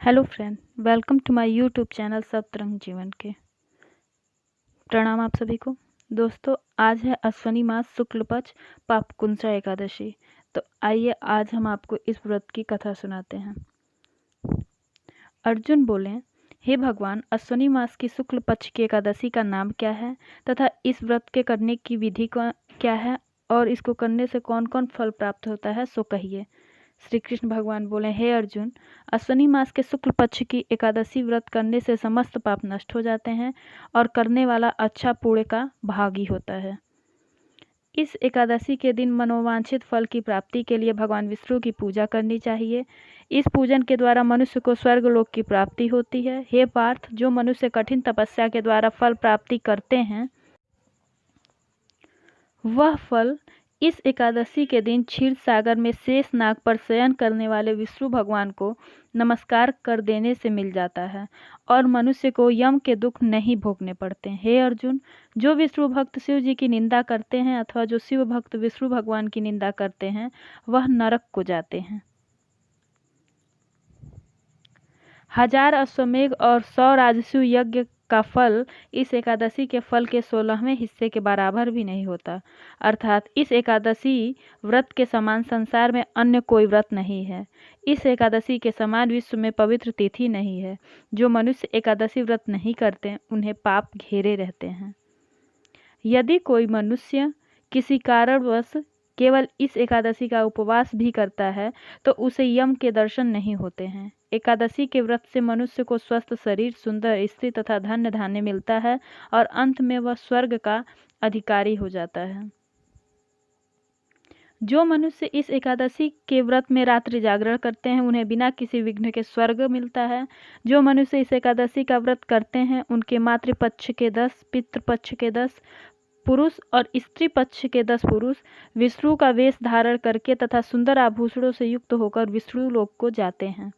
Hello friend, welcome to my YouTube channel Saptarang जीवन के। प्रणाम आप सभी को। दोस्तों, आज है अश्वनी मास शुक्ल पक्ष पापकुंसा एकादशी। तो आइए आज हम आपको इस व्रत की कथा सुनाते हैं। अर्जुन बोले, हे भगवान, अश्वनी मास की शुक्ल पक्ष की एकादशी का नाम क्या है तथा इस व्रत के करने की विधि क्या है और इसको करने से कौन कौन फल प्राप्त होता है, सो कहिए। श्री कृष्ण भगवान बोले, हे अर्जुन, अश्वनी मास के शुक्ल पक्ष की एकादशी व्रत करने से समस्त पाप नष्ट हो जाते हैं और करने वाला अच्छा पुण्य का भागी होता है। इस एकादशी के दिन मनोवांछित फल की प्राप्ति के लिए भगवान विष्णु की पूजा करनी चाहिए। इस पूजन के द्वारा मनुष्य को स्वर्ग लोक की प्राप्ति होती है। हे पार्थ, जो मनुष्य कठिन तपस्या के द्वारा फल प्राप्ति करते हैं वह फल इस एकादशी के दिन क्षीर सागर में शेष नाग पर शयन करने वाले विष्णु भगवान को नमस्कार कर देने से मिल जाता है और मनुष्य को यम के दुख नहीं भोगने पड़ते। हे अर्जुन, जो विष्णु भक्त शिव जी की निंदा करते हैं अथवा जो शिव भक्त विष्णु भगवान की निंदा करते हैं वह नरक को जाते हैं। 1000 अश्वमेघ और 100 राजसूय यज्ञ का फल इस एकादशी के फल के 16वें हिस्से के बराबर भी नहीं होता। अर्थात इस एकादशी व्रत के समान संसार में अन्य कोई व्रत नहीं है। इस एकादशी के समान विश्व में पवित्र तिथि नहीं है। जो मनुष्य एकादशी व्रत नहीं करते उन्हें पाप घेरे रहते हैं। यदि कोई मनुष्य किसी कारणवश केवल इस एकादशी का उपवास भी करता है तो उसे यम के दर्शन नहीं होते हैं। एकादशी के व्रत से मनुष्य को स्वस्थ शरीर, सुंदर स्त्री तथा धन्य धान्य मिलता है और अंत में वह स्वर्ग का अधिकारी हो जाता है। जो मनुष्य इस एकादशी के व्रत में रात्रि जागरण करते हैं उन्हें बिना किसी विघ्न के स्वर्ग मिलता है। जो मनुष्य इस एकादशी का व्रत करते हैं उनके मातृपक्ष के 10, पितृपक्ष के 10 पुरुष और स्त्री पक्ष के 10 पुरुष विष्णु का वेश धारण करके तथा सुंदर आभूषणों से युक्त होकर विष्णु लोक को जाते हैं।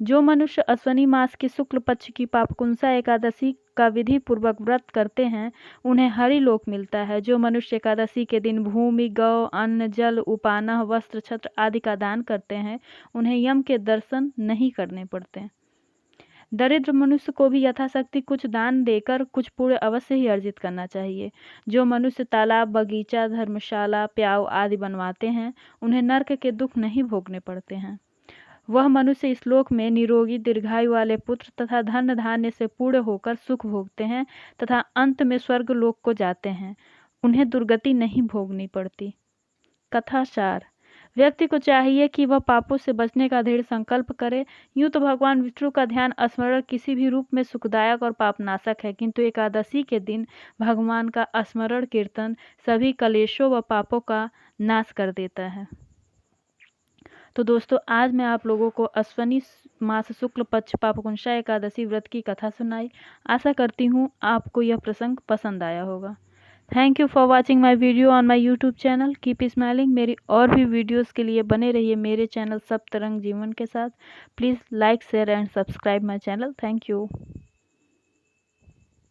जो मनुष्य अश्वनी मास की शुक्ल पक्ष की पापकुंसा एकादशी का विधि पूर्वक व्रत करते हैं उन्हें हरि लोक मिलता है। जो मनुष्य एकादशी के दिन भूमि, गौ, अन्न, जल, उपानह, वस्त्र, छत्र आदि का दान करते हैं उन्हें यम के दर्शन नहीं करने पड़ते। दरिद्र मनुष्य को भी यथाशक्ति कुछ दान देकर कुछ पुण्य अवश्य ही अर्जित करना चाहिए। जो मनुष्य तालाब, बगीचा, धर्मशाला, प्याऊ आदि बनवाते हैं उन्हें नरक के दुख नहीं भोगने पड़ते हैं। वह मनुष्य इस लोक में निरोगी, दीर्घायु वाले पुत्र तथा धन धान्य से पूर्ण होकर सुख भोगते हैं तथा अंत में स्वर्ग लोक को जाते हैं। उन्हें दुर्गति नहीं भोगनी पड़ती। कथासार: व्यक्ति को चाहिए कि वह पापों से बचने का दृढ़ संकल्प करे। यूं तो भगवान विष्णु का ध्यान स्मरण किसी भी रूप में सुखदायक और पापनाशक है, किंतु एकादशी के दिन भगवान का स्मरण कीर्तन सभी कलेशों व पापों का नाश कर देता है। तो दोस्तों, आज मैं आप लोगों को अश्वनी मास शुक्ल पक्ष पापकुंसा एकादशी व्रत की कथा सुनाई। आशा करती हूँ आपको यह प्रसंग पसंद आया होगा। Thank you for watching my video on my YouTube channel. Keep smiling. मेरी और भी वीडियोस के लिए बने रहिए मेरे चैनल सप्तरंग जीवन के साथ। Please like, share and subscribe my channel. Thank you.